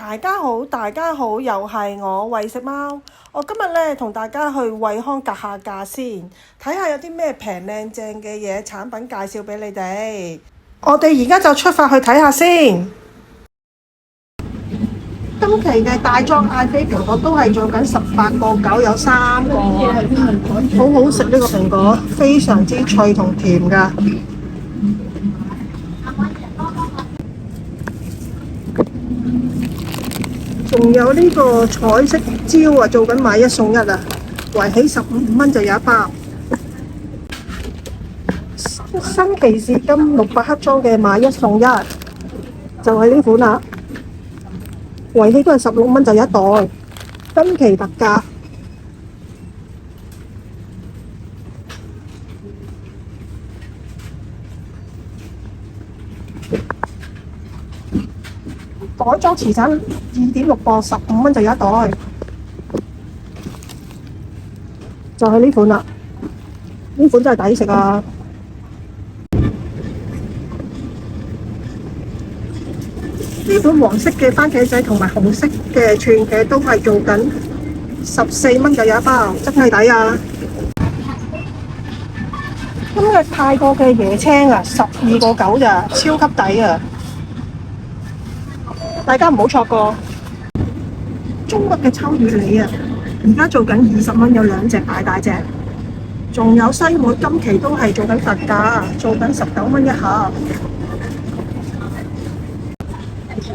大家好，大家好，又係我餵食貓。我今日咧同大家去惠康格下價先，睇下有啲咩平靚正嘅嘢產品介紹俾你哋。我哋而家就出發去睇下先。今期嘅大裝嗌飛蘋果都係做緊18.9，有3個，好好食呢個蘋果，非常之脆同甜㗎。仲有呢個彩色蕉啊，做緊買一送一啊，圍起15蚊就有一包。新奇士金600克裝嘅買一送一，就係呢款啦，圍起都係16蚊就有一袋，今期特價。袋裝磁產2.6磅，15蚊就有一袋，就係呢款啦。呢款真係抵食啊！呢款黃色嘅番茄仔同埋紅色嘅串嘅都係做緊14蚊就有一包，真係抵啊！今日泰國嘅椰青啊，12.9咋，超級抵啊！大家唔好錯過。中國嘅秋月梨啊，而家做緊20蚊有2隻大隻，仲有西梅今期都係做緊特價，做緊19蚊一盒。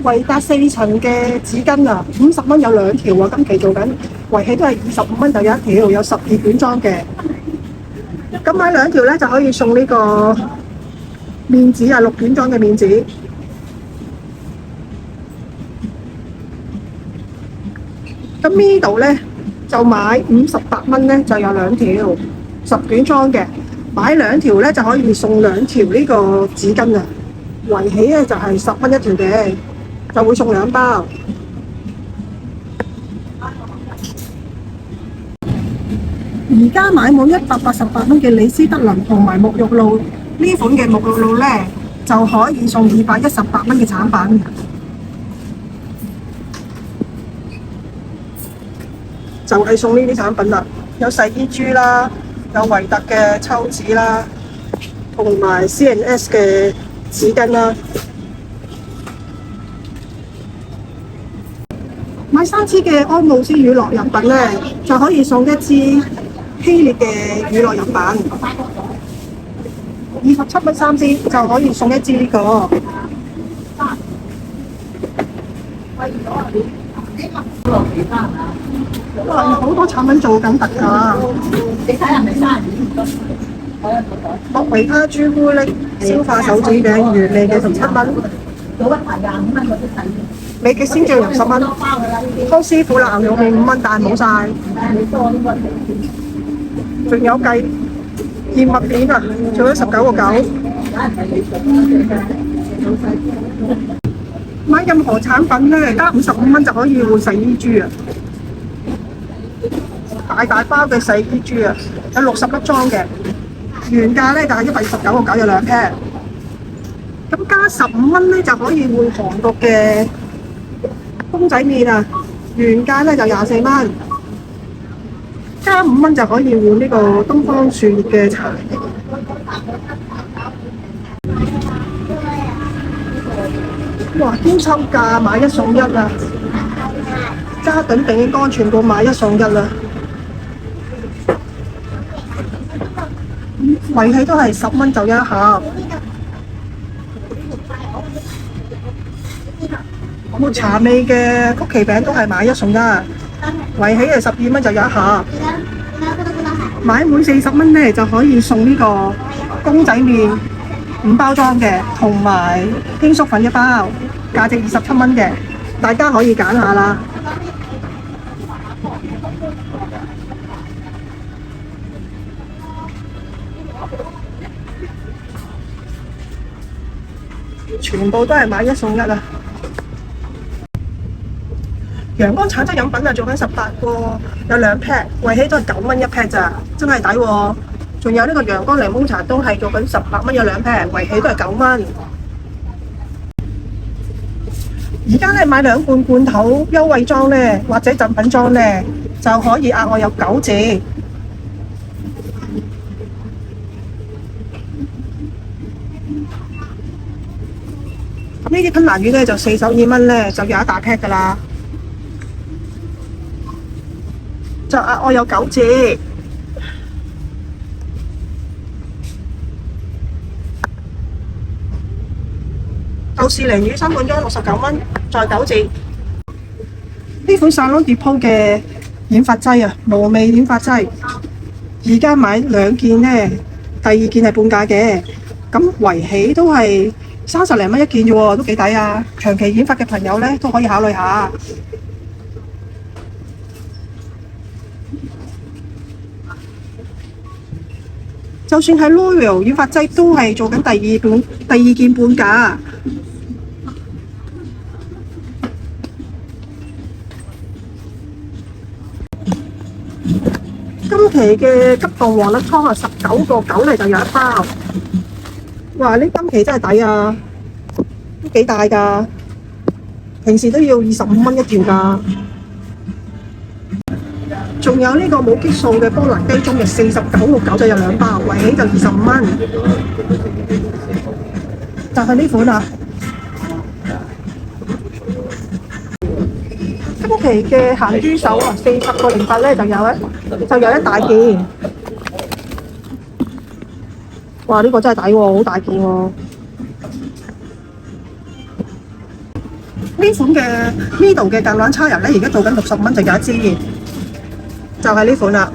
維達4層嘅紙巾啊，50蚊有2條啊，今期做緊，圍起都係25蚊就有一條，有12卷裝嘅。咁買2條咧就可以送呢個面紙啊，6卷裝嘅面紙。咁呢度咧就買58蚊咧就有2條10卷裝嘅，買2條咧就可以送2條呢個紙巾啊，圍起咧就係10蚊一條嘅，就會送2包。而家買滿188蚊嘅李斯德林同埋沐浴露，呢款嘅沐浴露咧就可以送218蚊嘅產品。就係送呢啲產品啦，有洗衣珠啦，有維特嘅抽紙啦，同埋 C&S 嘅紙巾啦。買3支嘅安慕斯乳酪飲品咧，就可以送1支希烈嘅乳酪飲品，27蚊3支就可以送1支呢個。好多產品做緊特價。你睇下係咪32？莫維他朱古力消化手指餅原味嘅17蚊。有一排25蚊嗰啲睇。美極鮮醬油10蚊。康師傅辣牛肉麵5蚊，但係冇晒。仲有計燕麥片啊，做咗19.9。買任何產品咧，加55蚊就可以換洗衣珠啊！大包嘅洗衣珠啊，有60粒裝嘅，原價咧就係129.9有2 pair。咁加15蚊咧就可以換韓國嘅公仔麵啊，原價咧就24蚊，加5蚊就可以換呢個東方樹葉嘅茶。哇！兼抽價買1送1啊！嘉頓定安全部買1送1啦，圍起都係10蚊就一盒。抹茶味嘅曲奇餅都係買1送1，圍起係12蚊就有一盒。買滿40蚊咧就可以送呢個公仔麵5包裝嘅，同埋鷹粟粉1包，價值27蚊嘅，大家可以揀下啦。全部都係買1送1啊！陽光橙汁飲品啊，做緊18個，有2 pack， 圍起都係9蚊1 pack 咋，真係抵喎！仲有呢個陽光檸檬茶都係做緊18蚊有2 pack， 圍起都係9蚊。而家家咧買2罐罐頭優惠裝咧，或者贈品裝咧，就可以額外有9折。咁呢啲吞拿魚咧就42蚊咧，就有一大 pack 噶啦，就額外有9折。豆豉鯪魚3罐裝69蚊，再9折。呢款 Salon Depot 嘅染髮劑啊，無味染髮劑，而家買2件呢，第2件係半價嘅，咁圍起都係30零蚊一件啫喎，都幾抵啊！長期染髮嘅朋友呢，都可以考慮下。就算係 L'Oreal 染髮劑都係做緊第二件半價。今期嘅急凍黃粒倉啊，19.9嚟就有一包。哇！呢今期真係抵啊，都幾大㗎。平時都要25蚊一條㗎。仲有呢個冇激素嘅波蘭雞中翼49.9就有2包，圍起就25蚊。就係呢款啊！今期嘅鹹豬手啊，40.08咧就有一大件。哇！呢個真係抵喎，好大件喎。呢款嘅 Mido 嘅橄欖叉油咧，而家做緊60蚊就有一支，就係呢款啦。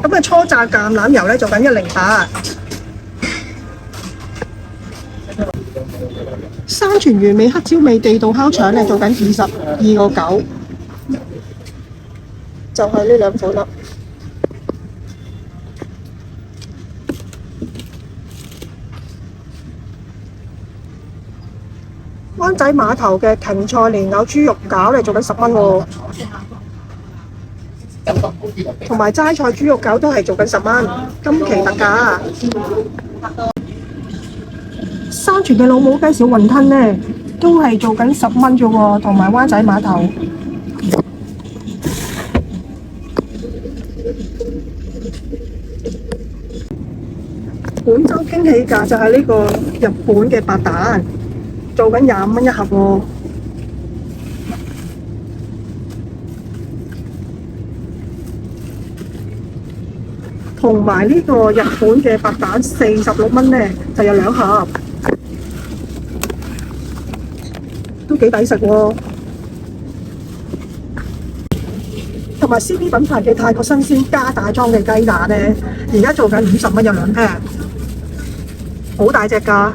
咁啊，初榨橄欖油咧做緊108。山泉原味黑椒味地道烤腸咧做緊22.9，就係呢2款啦。灣仔碼頭嘅芹菜蓮藕豬肉餃咧做緊10蚊喎，同埋齋菜豬肉餃都係做緊10蚊，今期特價。山泉嘅老母雞小雲吞咧都係做緊10蚊啫喎，同埋灣仔碼頭。本周驚喜價就係呢個日本嘅白蛋，做緊25蚊一盒喎。同埋呢個日本嘅白蛋46蚊咧，就有2盒，都幾抵食喎。同埋 CP 品牌嘅泰國新鮮加大裝嘅雞蛋咧，而家做緊50蚊有2 pack，好大隻㗎，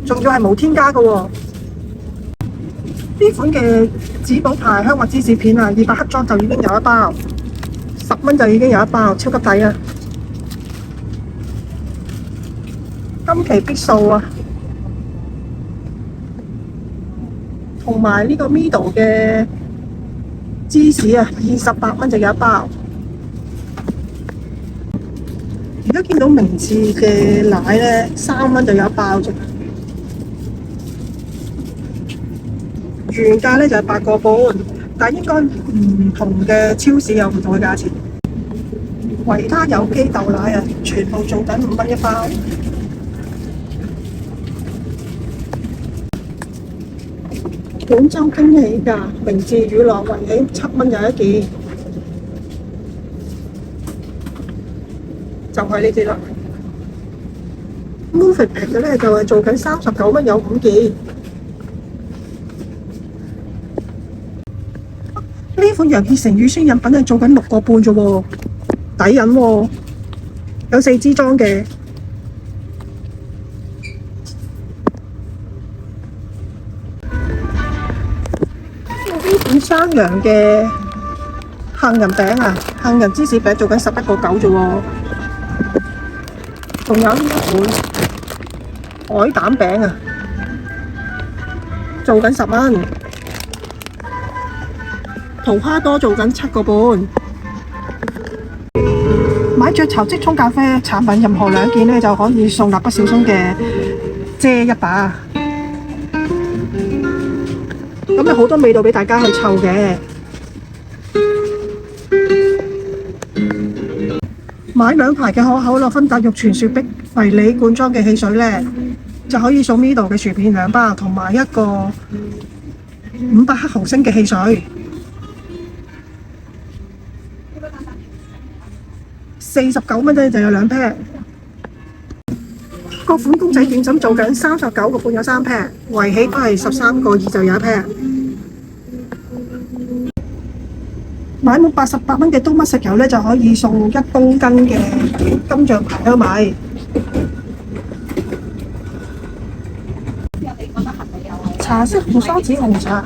仲要係無添加㗎喎。呢款嘅紫寶牌香滑芝士片啊，200克裝就已經有一包，10蚊就已經有一包，超級抵啊！今期必掃啊！同埋呢個 Mido 嘅芝士啊，28蚊就有一包。而家見到明治嘅奶咧，3蚊就有一包啫。原價咧就係8個半，但應該唔同嘅超市有唔同嘅價錢。維他有機豆奶啊，全部做緊5蚊一包。本周驚喜價，明治乳酪圍起7蚊有一件，就係呢啲啦。Moving 嘅咧就係做緊39蚊有5件。呢款楊潔成乳酸飲品係做緊6個半啫喎，抵飲喎，有4支裝嘅。呢款山羊嘅杏仁餅啊，杏仁芝士餅做緊11.9啫喎，仲有呢一款海膽餅啊，做緊10蚊。桃蝦多做緊7個半，買雀巢即沖咖啡產品任何2件咧就可以送蠟筆小新嘅遮一把。咁有好多味道俾大家去湊嘅。買2排嘅可口樂芬達玉泉雪碧迷你罐裝嘅汽水呢，就可以送呢度嘅薯片2包，同埋一個500克毫升嘅汽水。49蚊呢就有2 pair。各款公仔點心做緊39個半有3 pair，圍起都係13個2就有1 pair。買滿88蚊嘅冬乜食油呢，就可以送1公斤嘅金象牌香米。茶色胡梳子紅茶，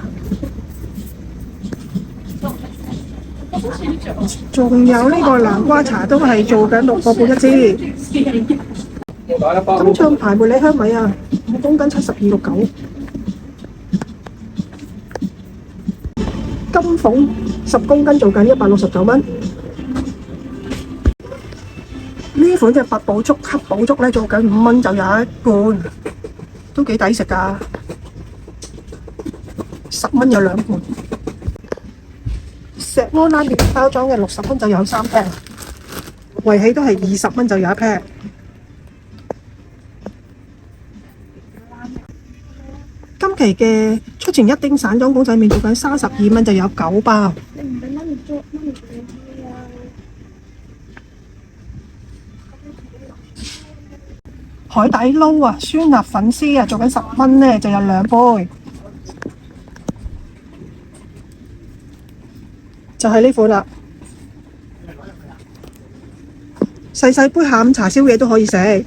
仲有呢個南瓜茶都係做緊6個半一支。金象牌茉莉香米啊，1公斤72.69。金鳳10公斤做緊169蚊。呢款嘅八寶粥黑寶粥呢，做緊5蚊就有1罐，都幾抵食㗎。10蚊有2罐。石鍋拉麵包裝嘅60蚊就有3 pair，圍起都係20蚊就有1 pair。今期嘅出前一丁散裝公仔麵做緊32蚊就有9包。你唔俾媽咪做，媽咪做咩啊？海底撈啊，酸辣粉絲啊，做緊10蚊呢就有2杯，就係呢款啦。細細杯下午茶宵夜都可以食。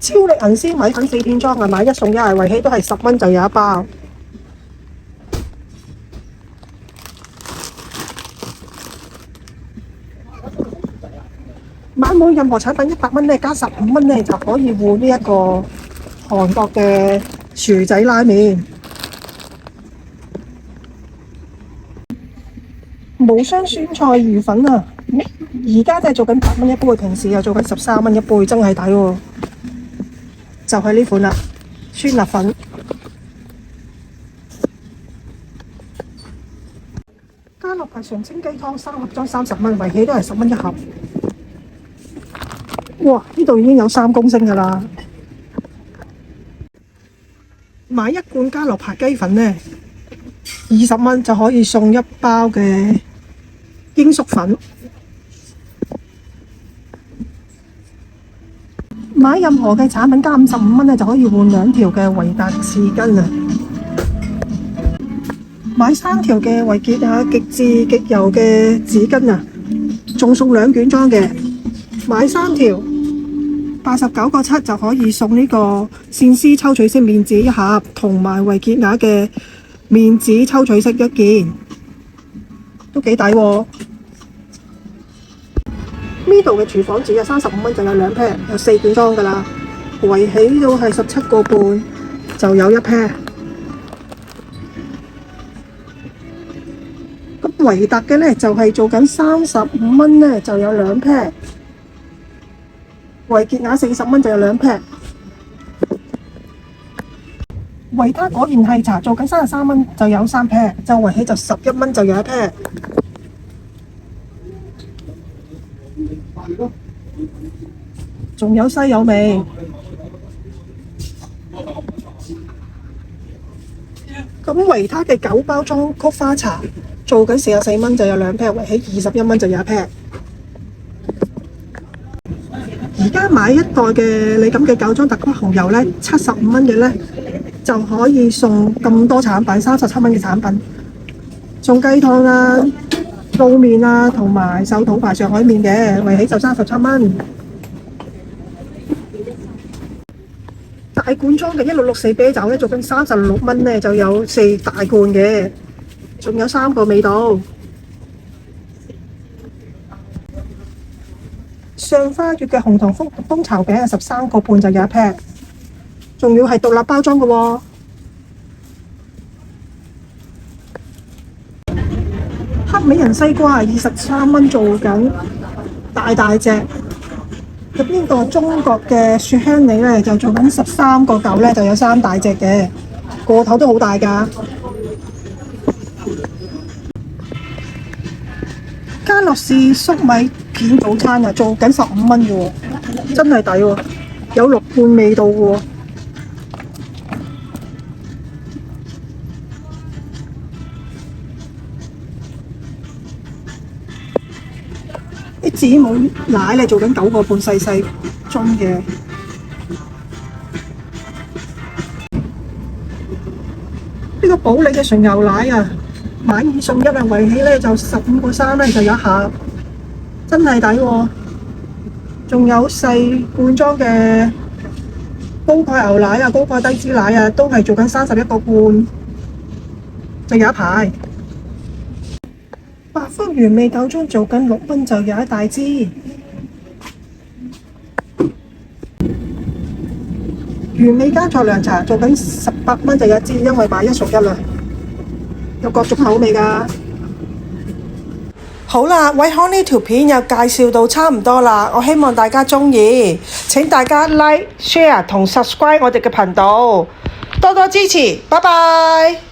超力銀絲米粉4片裝啊，買1送1係圍起都係10蚊就有1包。買滿任何產品100蚊呢，加15蚊呢就可以換呢一個韓國嘅薯仔拉麵。無雙酸菜魚粉啊，而家真係做緊8蚊一杯，平時又做緊13蚊一杯，真係抵喎。就係呢款啦，酸辣粉。家樂牌純清雞湯3盒裝30蚊，圍起都係10蚊一盒。哇！呢度已經有3公升㗎啦。買1罐家樂牌雞粉呢，20蚊就可以送1包嘅鷹粟粉。買任何嘅產品加55蚊呢，就可以換2條嘅維達匙羹啊！買3條嘅維潔啊極致極柔嘅紙巾啊，仲送2卷裝嘅。買3條89.7就可以送呢個線絲抽取式面紙1盒，同埋維潔雅嘅面紙抽取式1件，都幾抵喎！呢度嘅廚房紙啊，35蚊就有2 pair，有4卷裝㗎啦，圍起到係17個半就有1 pair。咁維達嘅呢，就係做緊35蚊呢就有2 pair，維潔雅40蚊就有2 pair。維他果然係茶做緊33蚊就有3 pair，就圍起就11蚊就有1 pair。仲有西柚味。咁維他嘅9包裝菊花茶做緊44蚊就有2 pair，圍起21蚊就有1 pair。而家買1袋嘅你咁嘅9裝特級紅油呢，75蚊嘅呢，就可以送咁多產品，37蚊嘅產品，送雞湯啦、撈麵啦，同埋手土牌上海麵嘅，圍起就37蚊。大罐裝嘅1664啤酒呢，做緊36蚊呢，就有4大罐嘅，仲有3個味道。上花月嘅紅糖蜂巢餅係13個半就有1 pair，仲要係獨立包裝嘅喎。黑美人西瓜23蚊做緊，大隻。咁呢個中國嘅雪香梨呢，就做緊13個9呢，就有3大隻嘅。個頭都好大㗎。家樂氏粟米片早餐啊，做緊15蚊嘅喎，真係抵喎，有綠罐味道嘅喎。啲子母奶咧做緊9個半細細樽嘅。呢個保利嘅純牛奶啊，買2送1啊，圍起咧就15個3咧就有一盒，真係抵喎。仲有細罐裝嘅高鈣牛奶啊、高鈣低脂奶啊，都係做緊31個半，就有一排。百福原味豆漿做緊6蚊，就有一大支。原味加錯涼茶做緊18蚊就有一支，因為買1送1啦，有各種口味㗎。好啦，惠康呢條片又介紹到差唔多啦，我希望大家鍾意，請大家 like、share 同 subscribe 我哋嘅頻道，多多支持，拜拜。